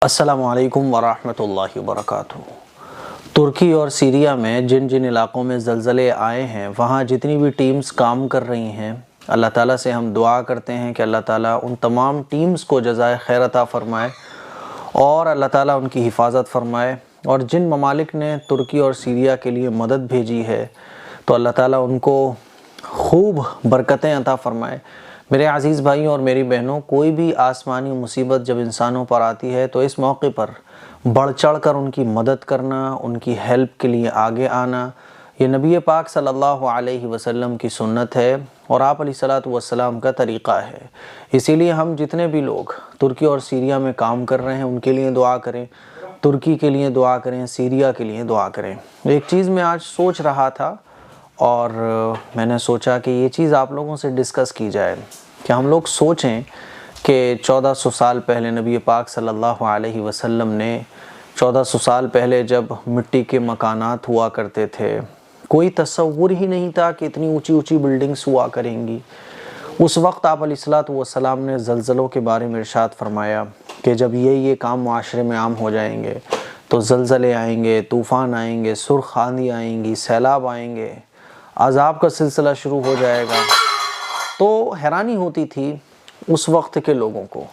السلام علیکم ورحمۃ اللہ وبرکاتہ۔ ترکی اور سیریا میں جن جن علاقوں میں زلزلے آئے ہیں وہاں جتنی بھی ٹیمز کام کر رہی ہیں، اللہ تعالیٰ سے ہم دعا کرتے ہیں کہ اللہ تعالیٰ ان تمام ٹیمز کو جزائے خیر عطا فرمائے اور اللہ تعالیٰ ان کی حفاظت فرمائے، اور جن ممالک نے ترکی اور سیریا کے لیے مدد بھیجی ہے تو اللہ تعالیٰ ان کو خوب برکتیں عطا فرمائے۔ میرے عزیز بھائیوں اور میری بہنوں، کوئی بھی آسمانی مصیبت جب انسانوں پر آتی ہے تو اس موقع پر بڑھ چڑھ کر ان کی مدد کرنا، ان کی ہیلپ کے لیے آگے آنا، یہ نبی پاک صلی اللہ علیہ وسلم کی سنت ہے اور آپ علیہ الصلوۃ والسلام کا طریقہ ہے۔ اسی لیے ہم جتنے بھی لوگ ترکی اور سیریا میں کام کر رہے ہیں ان کے لیے دعا کریں، ترکی کے لیے دعا کریں، سیریا کے لیے دعا کریں۔ ایک چیز میں آج سوچ رہا تھا اور میں نے سوچا کہ یہ چیز آپ لوگوں سے ڈسکس کی جائے کہ ہم لوگ سوچیں کہ 1400 سال پہلے نبی پاک صلی اللہ علیہ وسلم نے 1400 سال پہلے جب مٹی کے مکانات ہوا کرتے تھے، کوئی تصور ہی نہیں تھا کہ اتنی اونچی اونچی بلڈنگز ہوا کریں گی۔ اس وقت آپ علیہ الصلوۃ والسلام نے زلزلوں کے بارے میں ارشاد فرمایا کہ جب یہ کام معاشرے میں عام ہو جائیں گے تو زلزلے آئیں گے، طوفان آئیں گے، سرخ آندھی آئیں گی، سیلاب آئیں گے، عذاب کا سلسلہ شروع ہو جائے گا۔ تو حیرانی ہوتی تھی اس وقت کے لوگوں کو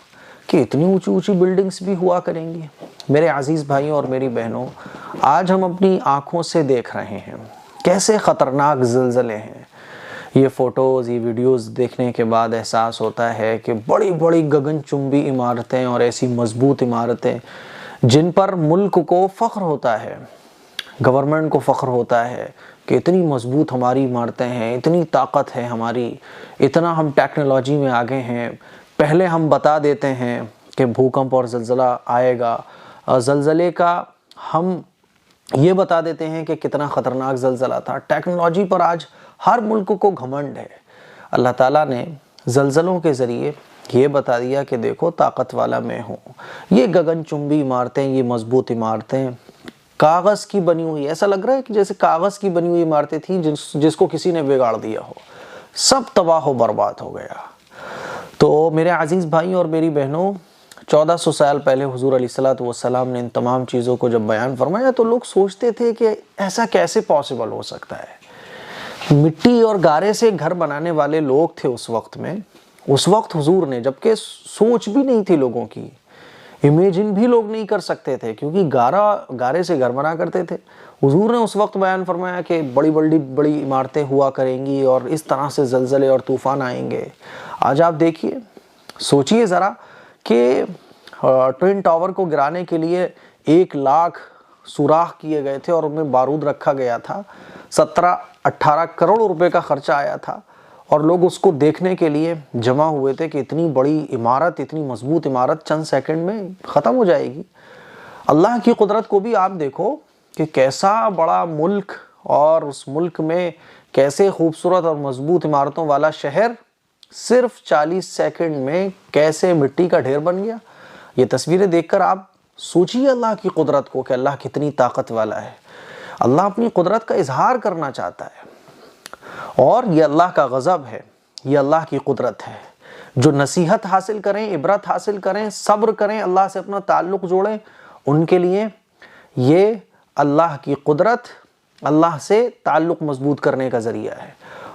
کہ اتنی اونچی اونچی بلڈنگز بھی ہوا کریں گی۔ میرے عزیز بھائیوں اور میری بہنوں، آج ہم اپنی آنکھوں سے دیکھ رہے ہیں کیسے خطرناک زلزلے ہیں۔ یہ فوٹوز، یہ ویڈیوز دیکھنے کے بعد احساس ہوتا ہے کہ بڑی بڑی گگن چمبی عمارتیں اور ایسی مضبوط عمارتیں جن پر ملک کو فخر ہوتا ہے، گورنمنٹ کو فخر ہوتا ہے کہ اتنی مضبوط ہماری عمارتیں ہیں، اتنی طاقت ہے ہماری، اتنا ہم ٹیکنالوجی میں آگے ہیں، پہلے ہم بتا دیتے ہیں کہ بھوکمپ اور زلزلہ آئے گا، زلزلے کا ہم یہ بتا دیتے ہیں کہ کتنا خطرناک زلزلہ تھا۔ ٹیکنالوجی پر آج ہر ملک کو گھمنڈ ہے۔ اللہ تعالیٰ نے زلزلوں کے ذریعے یہ بتا دیا کہ دیکھو طاقت والا میں ہوں۔ یہ گگن چمبی عمارتیں، یہ مضبوط عمارتیں کاغذ کی بنی ہوئی، ایسا لگ رہا ہے کہ جیسے کاغذ کی بنی ہوئی عمارتیں تھیں جس کو کسی نے بگاڑ دیا ہو، سب تباہ و برباد ہو گیا۔ تو میرے عزیز بھائی اور میری بہنوں، 1400 سال پہلے حضور علیہ الصلوۃ والسلام نے ان تمام چیزوں کو جب بیان فرمایا تو لوگ سوچتے تھے کہ ایسا کیسے پاسبل ہو سکتا ہے۔ مٹی اور گارے سے گھر بنانے والے لوگ تھے اس وقت میں، اس وقت حضور نے، جبکہ سوچ بھی نہیں تھی لوگوں کی، امیجن بھی لوگ نہیں کر سکتے تھے کیونکہ گارے سے گھر بنا کرتے تھے۔ حضور نے اس وقت بیان فرمایا کہ بڑی عمارتیں ہوا کریں گی اور اس طرح سے زلزلے اور طوفان آئیں گے۔ آج آپ دیکھیے، سوچئے ذرا کہ ٹوئن ٹاور کو گرانے کے لیے 1,00,000 سوراخ کیے گئے تھے اور ان میں بارود رکھا گیا تھا، 17-18 کروڑ روپے کا خرچہ آیا تھا، اور لوگ اس کو دیکھنے کے لیے جمع ہوئے تھے کہ اتنی بڑی عمارت، اتنی مضبوط عمارت چند سیکنڈ میں ختم ہو جائے گی۔ اللہ کی قدرت کو بھی آپ دیکھو کہ کیسا بڑا ملک، اور اس ملک میں کیسے خوبصورت اور مضبوط عمارتوں والا شہر صرف 40 سیکنڈ میں کیسے مٹی کا ڈھیر بن گیا۔ یہ تصویریں دیکھ کر آپ سوچیے اللہ کی قدرت کو کہ اللہ کتنی طاقت والا ہے۔ اللہ اپنی قدرت کا اظہار کرنا چاہتا ہے، اور یہ اللہ کا غضب ہے، یہ اللہ کی قدرت ہے۔ جو نصیحت حاصل کریں، عبرت حاصل کریں، صبر کریں، اللہ سے اپنا تعلق جوڑیں، ان کے لیے یہ اللہ کی قدرت، اللہ سے تعلق مضبوط کرنے کا ذریعہ ہے۔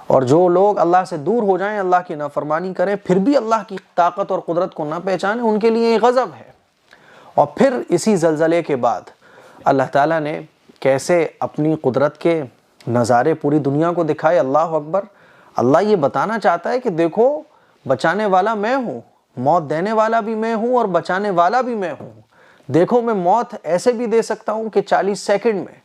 اور جو لوگ اللہ سے دور ہو جائیں، اللہ کی نافرمانی کریں، پھر بھی اللہ کی طاقت اور قدرت کو نہ پہچانیں، ان کے لیے یہ غضب ہے۔ اور پھر اسی زلزلے کے بعد اللہ تعالیٰ نے کیسے اپنی قدرت کے نظارے پوری دنیا کو دکھائے۔ اللہ اکبر۔ اللہ یہ بتانا چاہتا ہے کہ دیکھو، بچانے والا میں ہوں، موت دینے والا بھی میں ہوں اور بچانے والا بھی میں ہوں۔ دیکھو، میں موت ایسے بھی دے سکتا ہوں کہ 40 سیکنڈ میں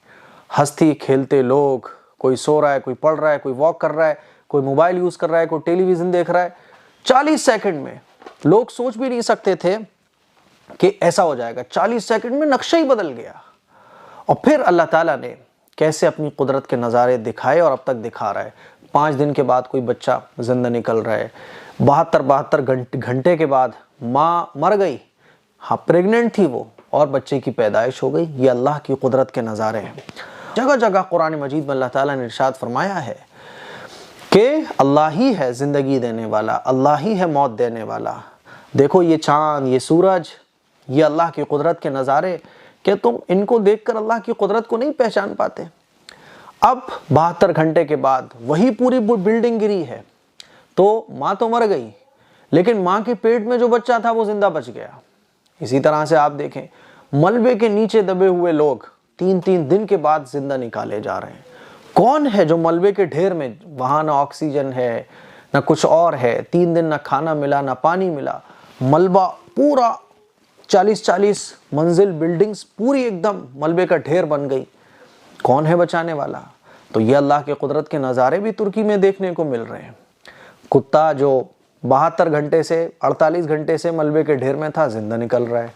ہستی کھیلتے لوگ، کوئی سو رہا ہے، کوئی پڑھ رہا ہے، کوئی واک کر رہا ہے، کوئی موبائل یوز کر رہا ہے، کوئی ٹیلی ویژن دیکھ رہا ہے، 40 سیکنڈ میں لوگ سوچ بھی نہیں سکتے تھے کہ ایسا ہو جائے گا۔ 40 سیکنڈ میں نقشہ ہی بدل گیا۔ اور پھر اللہ تعالیٰ نے کیسے اپنی قدرت کے نظارے دکھائے اور اب تک دکھا رہا ہے۔ 5 دن کے بعد کوئی بچہ زندہ نکل رہا ہے، 72 گھنٹے کے بعد ماں مر گئی، ہاں پریگننٹ تھی وہ، اور بچے کی پیدائش ہو گئی۔ یہ اللہ کی قدرت کے نظارے ہیں۔ جگہ جگہ قرآن مجید میں اللہ تعالیٰ نے ارشاد فرمایا ہے کہ اللہ ہی ہے زندگی دینے والا، اللہ ہی ہے موت دینے والا۔ دیکھو یہ چاند، یہ سورج، یہ اللہ کی قدرت کے نظارے کہ تم ان کو دیکھ کر اللہ کی قدرت کو نہیں پہچان پاتے؟ اب 72 گھنٹے کے بعد وہی پوری بلڈنگ گری ہے، تو ماں تو مر گئی لیکن ماں کے پیٹ میں جو بچہ تھا وہ زندہ بچ گیا۔ اسی طرح سے آپ دیکھیں ملبے کے نیچے دبے ہوئے لوگ 3 دن کے بعد زندہ نکالے جا رہے ہیں۔ کون ہے جو ملبے کے ڈھیر میں، وہاں نہ آکسیجن ہے نہ کچھ اور ہے، 3 دن نہ کھانا ملا نہ پانی ملا، ملبہ پورا 40 منزل بلڈنگز پوری ایک دم ملبے کا ڈھیر بن گئی، کون ہے بچانے والا؟ تو یہ اللہ کے قدرت کے نظارے بھی ترکی میں دیکھنے کو مل رہے ہیں۔ کتا جو 72 گھنٹے سے 48 گھنٹے سے ملبے کے ڈھیر میں تھا زندہ نکل رہا ہے،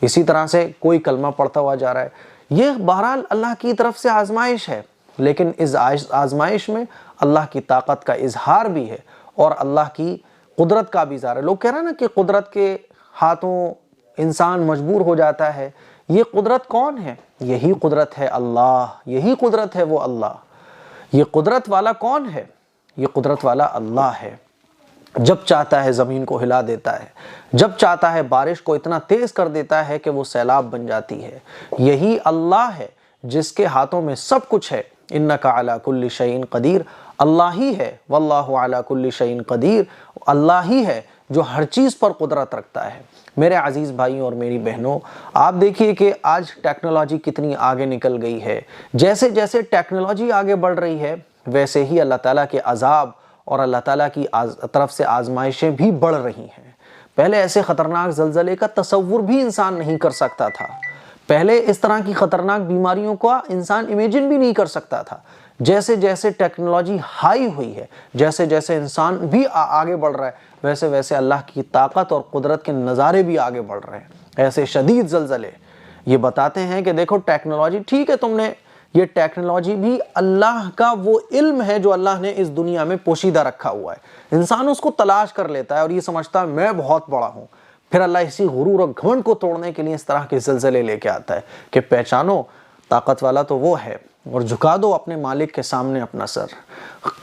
اسی طرح سے کوئی کلمہ پڑھتا ہوا جا رہا ہے۔ یہ بہرحال اللہ کی طرف سے آزمائش ہے، لیکن اس آزمائش میں اللہ کی طاقت کا اظہار بھی ہے اور اللہ کی قدرت کا بھی اظہار ہے۔ لوگ کہہ رہے ہیں نا کہ قدرت کے ہاتھوں انسان مجبور ہو جاتا ہے، یہ قدرت کون ہے؟ یہی قدرت ہے اللہ، یہی قدرت ہے وہ اللہ۔ یہ قدرت والا کون ہے؟ یہ قدرت والا اللہ ہے۔ جب چاہتا ہے زمین کو ہلا دیتا ہے، جب چاہتا ہے بارش کو اتنا تیز کر دیتا ہے کہ وہ سیلاب بن جاتی ہے۔ یہی اللہ ہے جس کے ہاتھوں میں سب کچھ ہے۔ انک علی کل شیء قدیر، اللہ ہی ہے، واللہ علی کل شیء قدیر، اللہ ہی ہے جو ہر چیز پر قدرت رکھتا ہے۔ میرے عزیز بھائیوں اور میری بہنوں، آپ دیکھیے کہ آج ٹیکنالوجی کتنی آگے نکل گئی ہے۔ جیسے جیسے ٹیکنالوجی آگے بڑھ رہی ہے ویسے ہی اللہ تعالیٰ کے عذاب اور اللہ تعالیٰ کی طرف سے آزمائشیں بھی بڑھ رہی ہیں۔ پہلے ایسے خطرناک زلزلے کا تصور بھی انسان نہیں کر سکتا تھا، پہلے اس طرح کی خطرناک بیماریوں کا انسان امیجن بھی نہیں کر سکتا تھا۔ جیسے جیسے ٹیکنالوجی ہائی ہوئی ہے، جیسے جیسے انسان بھی آگے بڑھ رہا ہے، ویسے ویسے اللہ کی طاقت اور قدرت کے نظارے بھی آگے بڑھ رہے ہیں۔ ایسے شدید زلزلے یہ بتاتے ہیں کہ دیکھو ٹیکنالوجی ٹھیک ہے، تم نے یہ ٹیکنالوجی بھی اللہ کا وہ علم ہے جو اللہ نے اس دنیا میں پوشیدہ رکھا ہوا ہے۔ انسان اس کو تلاش کر لیتا ہے اور یہ سمجھتا ہے میں بہت بڑا ہوں، پھر اللہ اسی غرور اور گھمنڈ کو توڑنے کے لیے اس طرح کے زلزلے لے کے آتا ہے کہ پہچانو طاقت والا تو وہ ہے، اور جھکا دو اپنے مالک کے سامنے اپنا سر،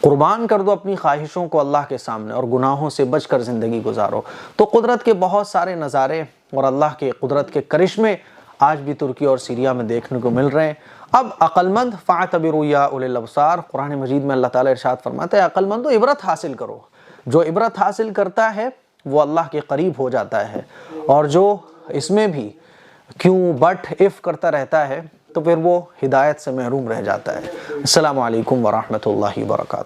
قربان کر دو اپنی خواہشوں کو اللہ کے سامنے اور گناہوں سے بچ کر زندگی گزارو۔ تو قدرت کے بہت سارے نظارے اور اللہ کے قدرت کے کرشمے آج بھی ترکی اور سیریا میں دیکھنے کو مل رہے ہیں۔ اب عقل مند فاعتبروا یا اولی الابصار، قرآن مجید میں اللہ تعالیٰ ارشاد فرماتا ہے عقل مندو عبرت حاصل کرو۔ جو عبرت حاصل کرتا ہے وہ اللہ کے قریب ہو جاتا ہے، اور جو اس میں بھی کیوں بٹ اف کرتا رہتا ہے تو پھر وہ ہدایت سے محروم رہ جاتا ہے۔ السلام علیکم ورحمۃ اللہ وبرکاتہ۔